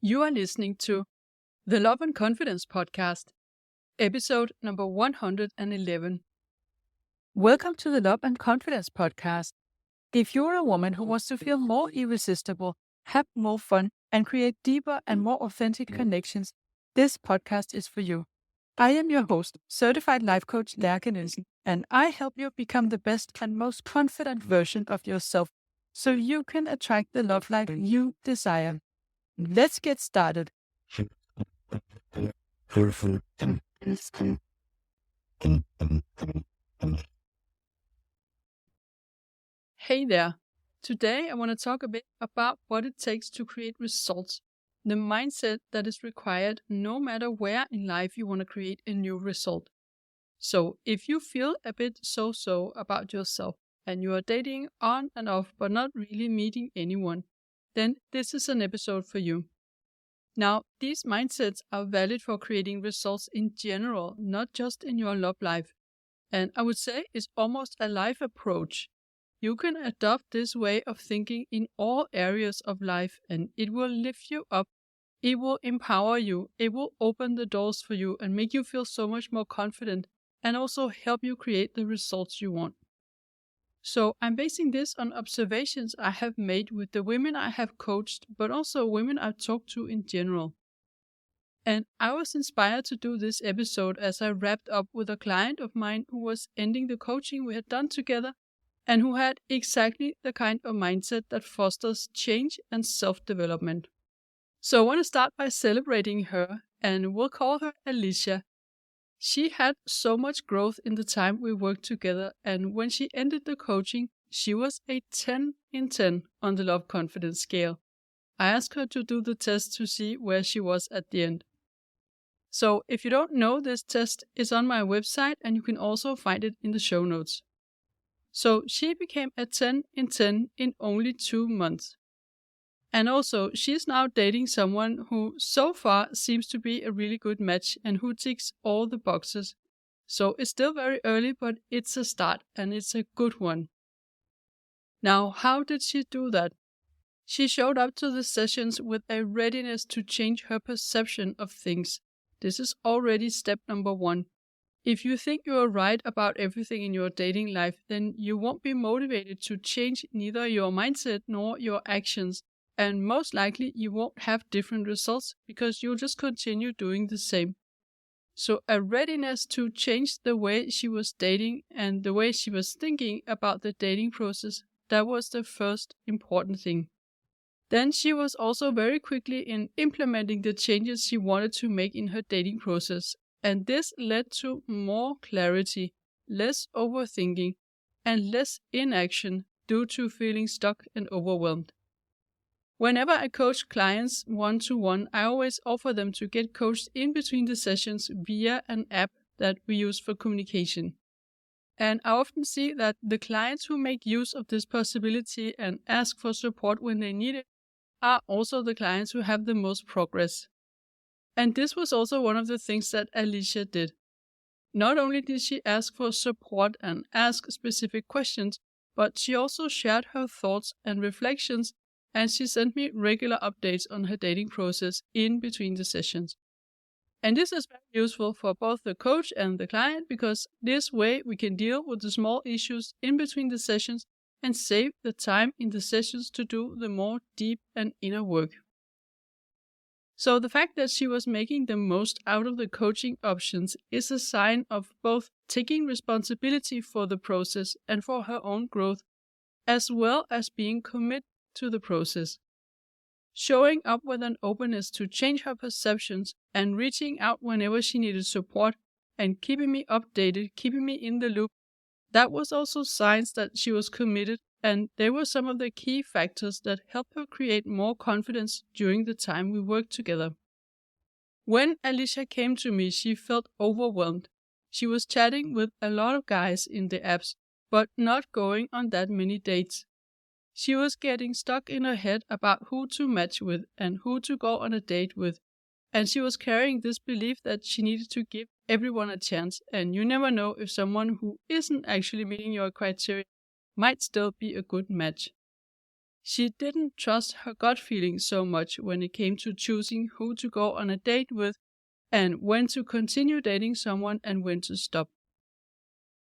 You are listening to the Love and Confidence Podcast, episode number 111. Welcome to the Love and Confidence Podcast. If you're a woman who wants to feel more irresistible, have more fun, and create deeper and more authentic connections, this podcast is for you. I am your host, certified life coach Lærke Nielsen, and I help you become the best and most confident version of yourself so you can attract the love life you desire. Let's get started. Hey there. Today I want to talk a bit about what it takes to create results, the mindset that is required no matter where in life you want to create a new result. So if you feel a bit so-so about yourself and you are dating on and off but not really meeting anyone, then this is an episode for you. Now, these mindsets are valid for creating results in general, not just in your love life. And I would say it's almost a life approach. You can adopt this way of thinking in all areas of life and it will lift you up, it will empower you, it will open the doors for you and make you feel so much more confident and also help you create the results you want. So I'm basing this on observations I have made with the women I have coached, but also women I've talked to in general. And I was inspired to do this episode as I wrapped up with a client of mine who was ending the coaching we had done together and who had exactly the kind of mindset that fosters change and self-development. So I want to start by celebrating her, and we'll call her Alicia. She had so much growth in the time we worked together, and when she ended the coaching, she was a 10 in 10 on the love confidence scale. I asked her to do the test to see where she was at the end. So if you don't know, this test is on my website and you can also find it in the show notes. So she became a 10 in 10 in only 2 months. And also, she's now dating someone who so far seems to be a really good match and who ticks all the boxes. So it's still very early, but it's a start and it's a good one. Now, how did she do that? She showed up to the sessions with a readiness to change her perception of things. This is already step number 1. If you think you are right about everything in your dating life, then you won't be motivated to change neither your mindset nor your actions. And most likely you won't have different results because you'll just continue doing the same. So a readiness to change the way she was dating and the way she was thinking about the dating process, that was the first important thing. Then she was also very quickly in implementing the changes she wanted to make in her dating process. And this led to more clarity, less overthinking, and less inaction due to feeling stuck and overwhelmed. Whenever I coach clients one-to-one, I always offer them to get coached in between the sessions via an app that we use for communication. And I often see that the clients who make use of this possibility and ask for support when they need it are also the clients who have the most progress. And this was also one of the things that Alicia did. Not only did she ask for support and ask specific questions, but she also shared her thoughts and reflections, and she sent me regular updates on her dating process in between the sessions. And this is very useful for both the coach and the client because this way we can deal with the small issues in between the sessions and save the time in the sessions to do the more deep and inner work. So the fact that she was making the most out of the coaching options is a sign of both taking responsibility for the process and for her own growth, as well as being committed to the process. Showing up with an openness to change her perceptions and reaching out whenever she needed support and keeping me updated, keeping me in the loop, that was also signs that she was committed, and they were some of the key factors that helped her create more confidence during the time we worked together. When Alicia came to me, she felt overwhelmed. She was chatting with a lot of guys in the apps, but not going on that many dates. She was getting stuck in her head about who to match with and who to go on a date with, and she was carrying this belief that she needed to give everyone a chance, and you never know if someone who isn't actually meeting your criteria might still be a good match. She didn't trust her gut feeling so much when it came to choosing who to go on a date with and when to continue dating someone and when to stop.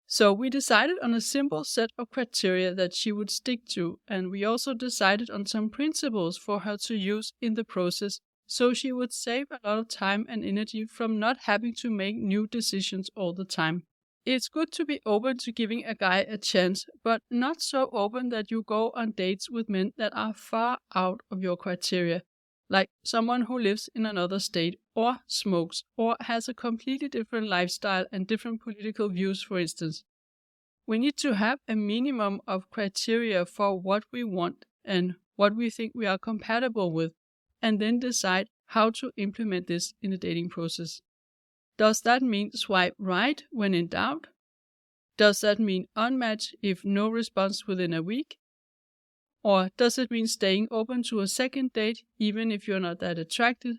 So we decided on a simple set of criteria that she would stick to, and we also decided on some principles for her to use in the process so she would save a lot of time and energy from not having to make new decisions all the time. It's good to be open to giving a guy a chance, but not so open that you go on dates with men that are far out of your criteria, like someone who lives in another state, or smokes, or has a completely different lifestyle and different political views, for instance. We need to have a minimum of criteria for what we want and what we think we are compatible with, and then decide how to implement this in the dating process. Does that mean swipe right when in doubt? Does that mean unmatch if no response within a week? Or does it mean staying open to a second date even if you're not that attracted?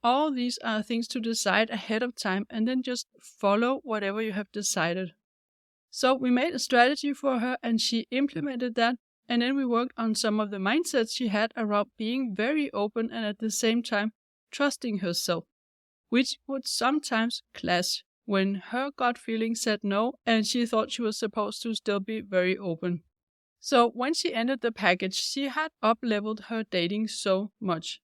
All these are things to decide ahead of time and then just follow whatever you have decided. So we made a strategy for her and she implemented that, and then we worked on some of the mindsets she had around being very open and at the same time trusting herself, which would sometimes clash when her gut feeling said no and she thought she was supposed to still be very open. So when she entered the package, she had up-leveled her dating so much.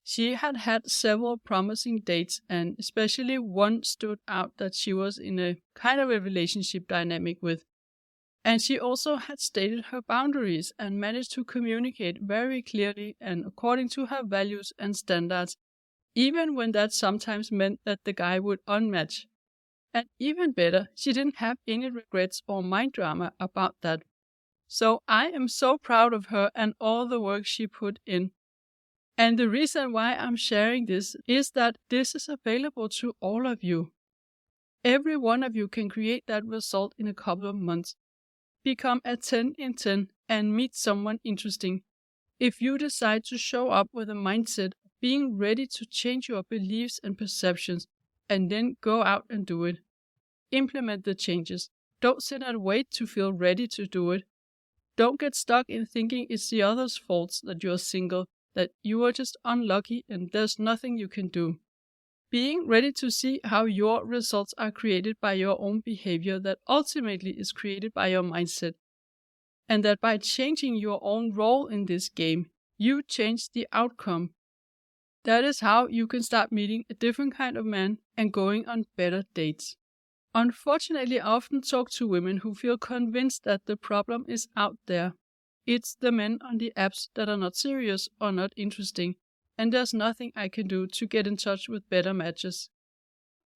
She had had several promising dates, and especially one stood out that she was in a kind of a relationship dynamic with. And she also had stated her boundaries and managed to communicate very clearly and according to her values and standards, even when that sometimes meant that the guy would unmatch. And even better, she didn't have any regrets or mind drama about that. So I am so proud of her and all the work she put in. And the reason why I'm sharing this is that this is available to all of you. Every one of you can create that result in a couple of months. Become a 10 in 10 and meet someone interesting. If you decide to show up with a mindset of being ready to change your beliefs and perceptions and then go out and do it. Implement the changes. Don't sit and wait to feel ready to do it. Don't get stuck in thinking it's the other's fault that you're single, that you are just unlucky and there's nothing you can do. Being ready to see how your results are created by your own behavior that ultimately is created by your mindset. And that by changing your own role in this game, you change the outcome. That is how you can start meeting a different kind of man and going on better dates. Unfortunately, I often talk to women who feel convinced that the problem is out there. It's the men on the apps that are not serious or not interesting, and there's nothing I can do to get in touch with better matches.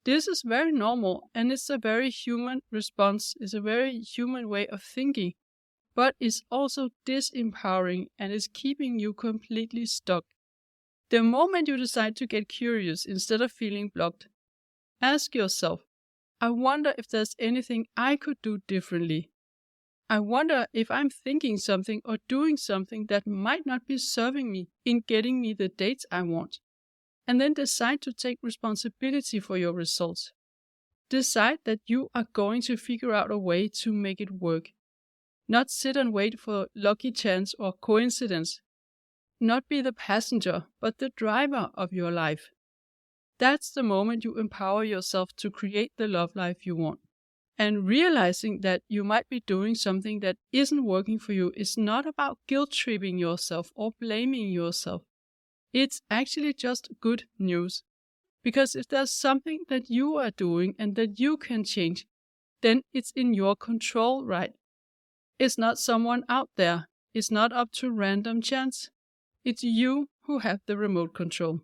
This is very normal, and it's a very human response, it's a very human way of thinking, but it's also disempowering and is keeping you completely stuck. The moment you decide to get curious instead of feeling blocked, ask yourself, I wonder if there's anything I could do differently. I wonder if I'm thinking something or doing something that might not be serving me in getting me the dates I want. And then decide to take responsibility for your results. Decide that you are going to figure out a way to make it work. Not sit and wait for lucky chance or coincidence. Not be the passenger, but the driver of your life. That's the moment you empower yourself to create the love life you want. And realizing that you might be doing something that isn't working for you is not about guilt-tripping yourself or blaming yourself. It's actually just good news. Because if there's something that you are doing and that you can change, then it's in your control, right? It's not someone out there. It's not up to random chance. It's you who have the remote control.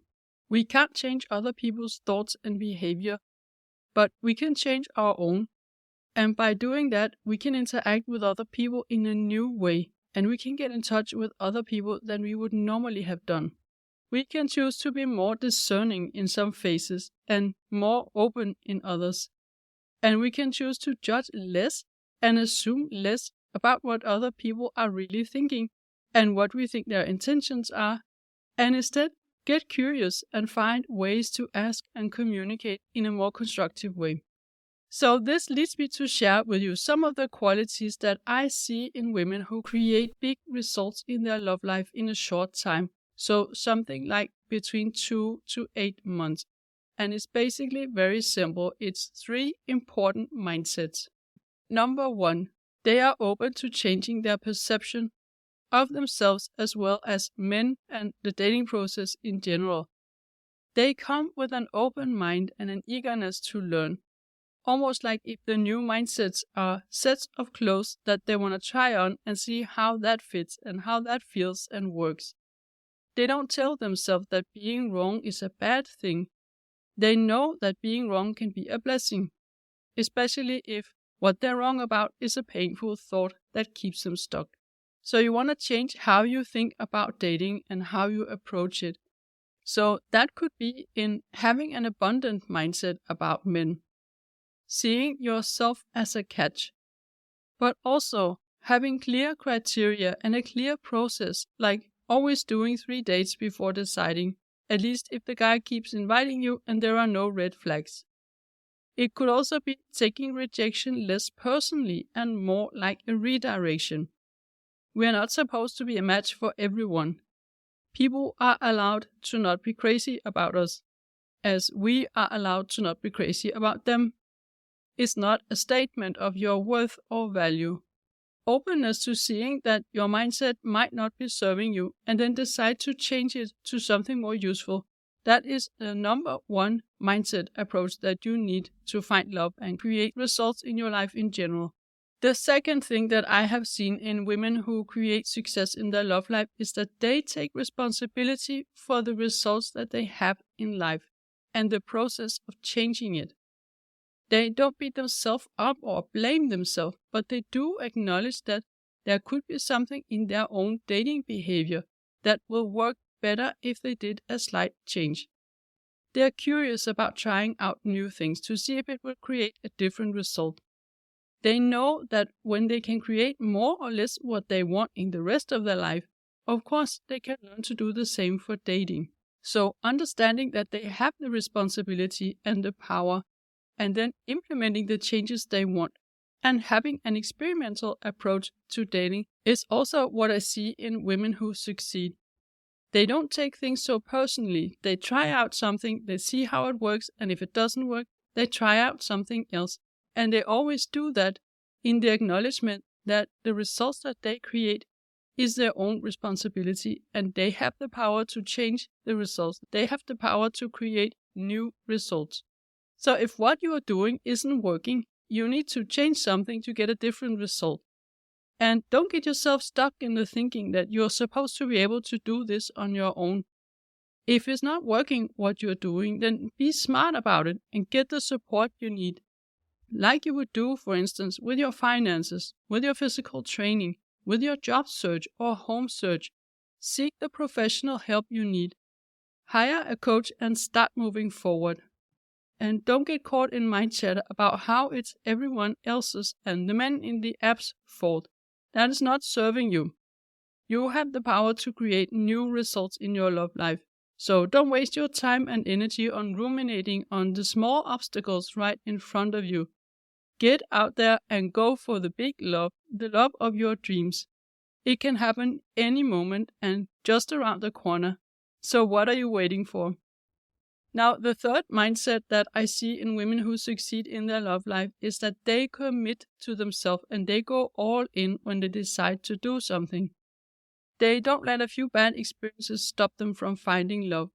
We can't change other people's thoughts and behavior, but we can change our own. And by doing that, we can interact with other people in a new way, and we can get in touch with other people than we would normally have done. We can choose to be more discerning in some phases and more open in others. And we can choose to judge less and assume less about what other people are really thinking and what we think their intentions are, and instead get curious and find ways to ask and communicate in a more constructive way. So this leads me to share with you some of the qualities that I see in women who create big results in their love life in a short time. So something like between 2 to 8 months. And it's basically very simple. It's 3 important mindsets. Number 1, they are open to changing their perception of themselves as well as men and the dating process in general. They come with an open mind and an eagerness to learn. Almost like if the new mindsets are sets of clothes that they want to try on and see how that fits and how that feels and works. They don't tell themselves that being wrong is a bad thing. They know that being wrong can be a blessing, especially if what they're wrong about is a painful thought that keeps them stuck. So you want to change how you think about dating and how you approach it. So that could be in having an abundant mindset about men, seeing yourself as a catch, but also having clear criteria and a clear process, like always doing 3 dates before deciding, at least if the guy keeps inviting you and there are no red flags. It could also be taking rejection less personally and more like a redirection. We are not supposed to be a match for everyone. People are allowed to not be crazy about us, as we are allowed to not be crazy about them. It's not a statement of your worth or value. Openness to seeing that your mindset might not be serving you and then decide to change it to something more useful. That is the number 1 mindset approach that you need to find love and create results in your life in general. The second thing that I have seen in women who create success in their love life is that they take responsibility for the results that they have in life and the process of changing it. They don't beat themselves up or blame themselves, but they do acknowledge that there could be something in their own dating behavior that will work better if they did a slight change. They are curious about trying out new things to see if it will create a different result. They know that when they can create more or less what they want in the rest of their life, of course they can learn to do the same for dating. So understanding that they have the responsibility and the power, and then implementing the changes they want, and having an experimental approach to dating is also what I see in women who succeed. They don't take things so personally. They try out something, they see how it works, and if it doesn't work, they try out something else. And they always do that in the acknowledgement that the results that they create is their own responsibility, and they have the power to change the results. They have the power to create new results. So if what you are doing isn't working, you need to change something to get a different result. And don't get yourself stuck in the thinking that you're supposed to be able to do this on your own. If it's not working what you're doing, then be smart about it and get the support you need. Like you would do, for instance, with your finances, with your physical training, with your job search or home search. Seek the professional help you need. Hire a coach and start moving forward. And don't get caught in mind chatter about how it's everyone else's and the men in the app's fault. That is not serving you. You have the power to create new results in your love life. So don't waste your time and energy on ruminating on the small obstacles right in front of you. Get out there and go for the big love, the love of your dreams. It can happen any moment and just around the corner. So what are you waiting for? Now, the third mindset that I see in women who succeed in their love life is that they commit to themselves and they go all in when they decide to do something. They don't let a few bad experiences stop them from finding love.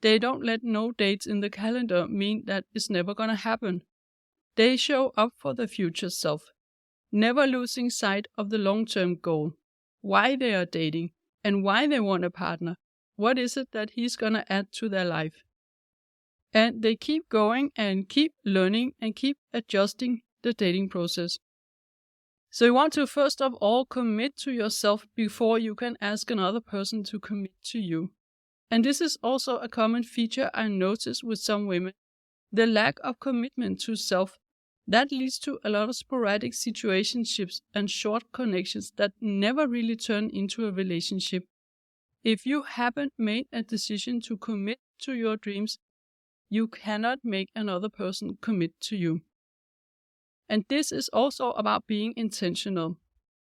They don't let no dates in the calendar mean that it's never going to happen. They show up for the future self, never losing sight of the long-term goal, why they are dating, and why they want a partner. What is it that he's going to add to their life? And they keep going and keep learning and keep adjusting the dating process. So you want to first of all commit to yourself before you can ask another person to commit to you. And this is also a common feature I notice with some women. The lack of commitment to self. That leads to a lot of sporadic situationships and short connections that never really turn into a relationship. If you haven't made a decision to commit to your dreams, you cannot make another person commit to you. And this is also about being intentional,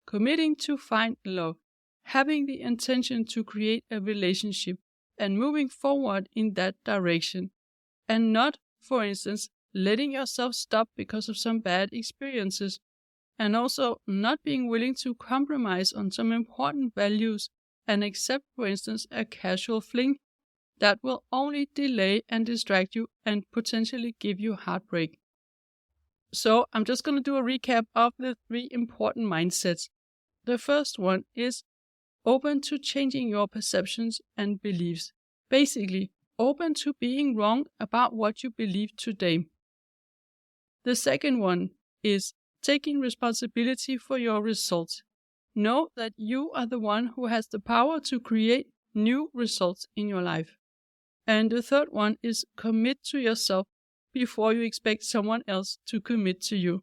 committing to find love, having the intention to create a relationship, and moving forward in that direction, and not, for instance, letting yourself stop because of some bad experiences, and also not being willing to compromise on some important values and accept, for instance, a casual fling that will only delay and distract you and potentially give you heartbreak. So I'm just going to do a recap of the 3 important mindsets. The first one is open to changing your perceptions and beliefs. Basically, open to being wrong about what you believe today. The second one is taking responsibility for your results. Know that you are the one who has the power to create new results in your life. And the third one is commit to yourself before you expect someone else to commit to you.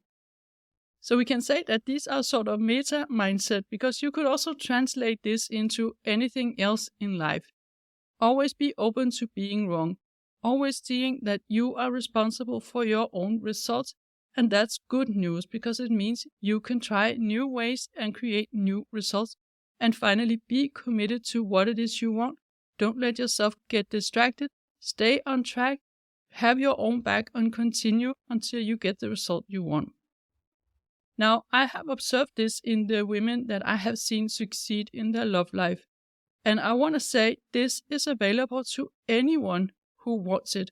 So we can say that these are sort of meta mindset, because you could also translate this into anything else in life. Always be open to being wrong. Always seeing that you are responsible for your own results. And that's good news, because it means you can try new ways and create new results. And finally, be committed to what it is you want. Don't let yourself get distracted. Stay on track. Have your own back and continue until you get the result you want. Now, I have observed this in the women that I have seen succeed in their love life. And I want to say this is available to anyone who wants it.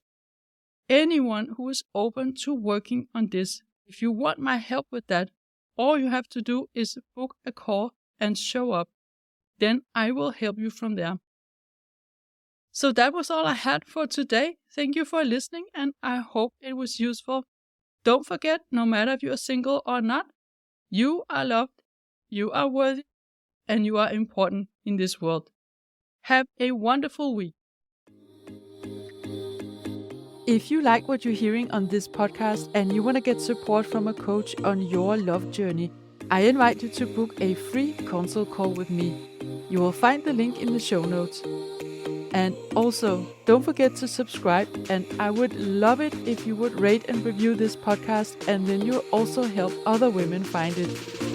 Anyone who is open to working on this. If you want my help with that, all you have to do is book a call and show up. Then I will help you from there. So that was all I had for today. Thank you for listening, and I hope it was useful. Don't forget, no matter if you are single or not, you are loved, you are worthy, and you are important in this world. Have a wonderful week. If you like what you're hearing on this podcast and you want to get support from a coach on your love journey, I invite you to book a free consult call with me. You will find the link in the show notes. And also, don't forget to subscribe, and I would love it if you would rate and review this podcast, and then you'll also help other women find it.